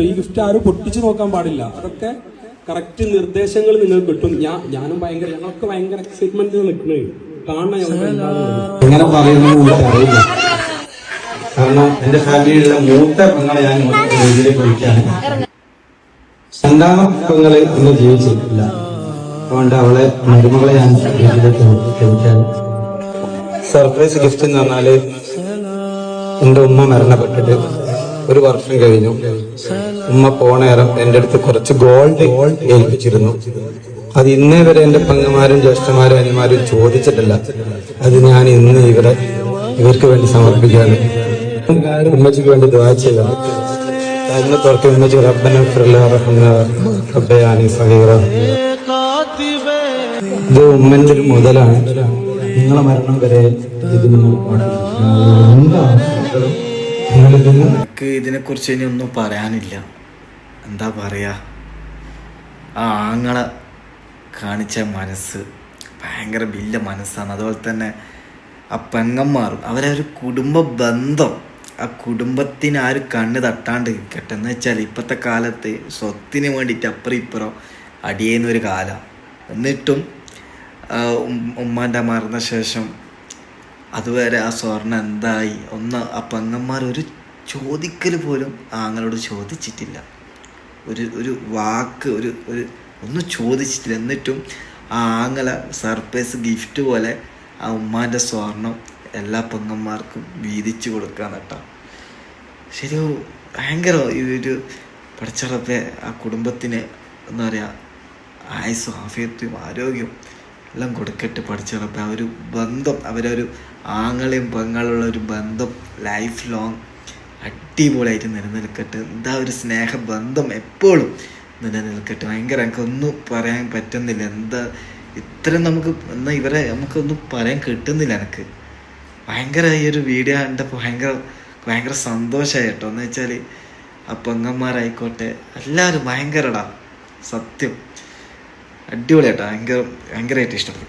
ഈ ഗിഫ്റ്റ് ആരും പൊട്ടിച്ചു നോക്കാൻ പാടില്ല. അതൊക്കെ കറക്റ്റ് നിർദ്ദേശങ്ങൾ നിങ്ങൾക്ക് കിട്ടും. ഞാനും ഞങ്ങളൊക്കെ ഭയങ്കര എക്സൈറ്റ്മെന്റ് നിൽക്കുന്നത് കാണണം. എങ്ങനെ പറയുന്നത് അറിയില്ല. കാരണം എന്റെ ഫാമിലിയിലുള്ള മൂത്ത പെങ്ങളെ ഞാൻ ഇതിലേക്ക് വിളിക്കാണ്. രണ്ടാമത്തെ പെങ്ങള് ഇന്ന് ജീവിച്ചിട്ടില്ല. അതുകൊണ്ട് അവളെ മരുമകളെ ഞാൻ ഇതിലേക്ക് വിളിക്കാണ്. സർപ്രൈസ് ഗിഫ്റ്റ് എന്ന് പറഞ്ഞാല് എന്റെ ഉമ്മ മരണപ്പെട്ടിട്ട് 1 വർഷം കഴിഞ്ഞു. ഉമ്മ പോണേരം എന്റെ അടുത്ത് കുറച്ച് ഗോൾഡ് ഏൽപ്പിച്ചിരുന്നു. അത് ഇന്നേ വരെ എന്റെ പെങ്ങന്മാരും ജ്യേഷ്ഠന്മാരും അനിമാരും ചോദിച്ചിട്ടില്ല. അത് ഞാൻ ഇന്ന് ഇവർക്ക് വേണ്ടി സമർപ്പിക്കുകയാണ്. ഉമ്മച്ചിക്ക് വേണ്ടി ദുആ ചെയ്യണം. ഇന്ന് തുറക്കി ഉമ്മച്ചി ഇത് ഉമ്മന്റെ ഒരു മുതലാണ്. നിങ്ങളെ മരണം വരെ ഇത് എനിക്ക് ഇതിനെക്കുറിച്ച് ഇനി ഒന്നും പറയാനില്ല. എന്താ പറയാ, ആ ആങ്ങളെ കാണിച്ച മനസ്സ് ഭയങ്കര വലിയ മനസ്സാണ്. അതുപോലെ തന്നെ ആ പെങ്ങന്മാരും അവരെ ഒരു കുടുംബ ബന്ധം, ആ കുടുംബത്തിന് ആരും കണ്ണ് തട്ടാണ്ട് ഇരിക്കട്ടെ. എന്ന് വെച്ചാൽ ഇപ്പോഴത്തെ കാലത്ത് സ്വത്തിന് വേണ്ടിയിട്ട് അപ്പുറം ഇപ്പുറം അടിയുന്നൊരു കാലം. എന്നിട്ടും ഉമ്മാൻ്റെ മരണശേഷം അതുവരെ ആ സ്വർണ്ണം എന്തായി ആ പെങ്ങന്മാർ ഒരു ചോദിക്കൽ പോലും ആങ്ങളോട് ചോദിച്ചിട്ടില്ല. ഒരു വാക്ക് ഒന്നും ചോദിച്ചിട്ടില്ല. എന്നിട്ടും ആ ആങ്ങള സർപ്രൈസ് ഗിഫ്റ്റ് പോലെ ആ ഉമ്മാൻ്റെ സ്വർണം എല്ലാ പെങ്ങന്മാർക്കും വീതിച്ചു കൊടുക്കാൻ കേട്ടോ. ശരി, ഭയങ്കര ഒരു പഠിച്ചറപ്പെ ആ കുടുംബത്തിന് എന്താ പറയുക, ആയുസ്സും ആഫിയത്തും ആരോഗ്യവും എല്ലാം കൊടുക്കട്ടെ പഠിച്ചറപ്പെ. ആ ഒരു ബന്ധം, അവരൊരു ആങ്ങളെയും പെങ്ങളുള്ള ഒരു ബന്ധം ലൈഫ് ലോങ് അടിപൊളിയായിട്ട് നിലനിൽക്കട്ടെ. എന്താ ഒരു സ്നേഹബന്ധം എപ്പോഴും നിലനിൽക്കട്ടെ. ഭയങ്കര എനിക്കൊന്നും പറയാൻ പറ്റുന്നില്ല. എന്താ ഇത്രയും നമുക്ക് എന്നാൽ ഇവരെ നമുക്കൊന്നും പറയാൻ കിട്ടുന്നില്ല. എനിക്ക് ഭയങ്കര ഈ ഒരു വീഡിയോ കണ്ടപ്പോൾ ഭയങ്കര സന്തോഷമായി കേട്ടോ. എന്ന് വെച്ചാൽ ആ പെങ്ങന്മാരായിക്കോട്ടെ എല്ലാവരും ഭയങ്കരടാ, സത്യം അടിപൊളിയായിട്ടോ. ഭയങ്കരമായിട്ട് ഇഷ്ടപ്പെട്ടു.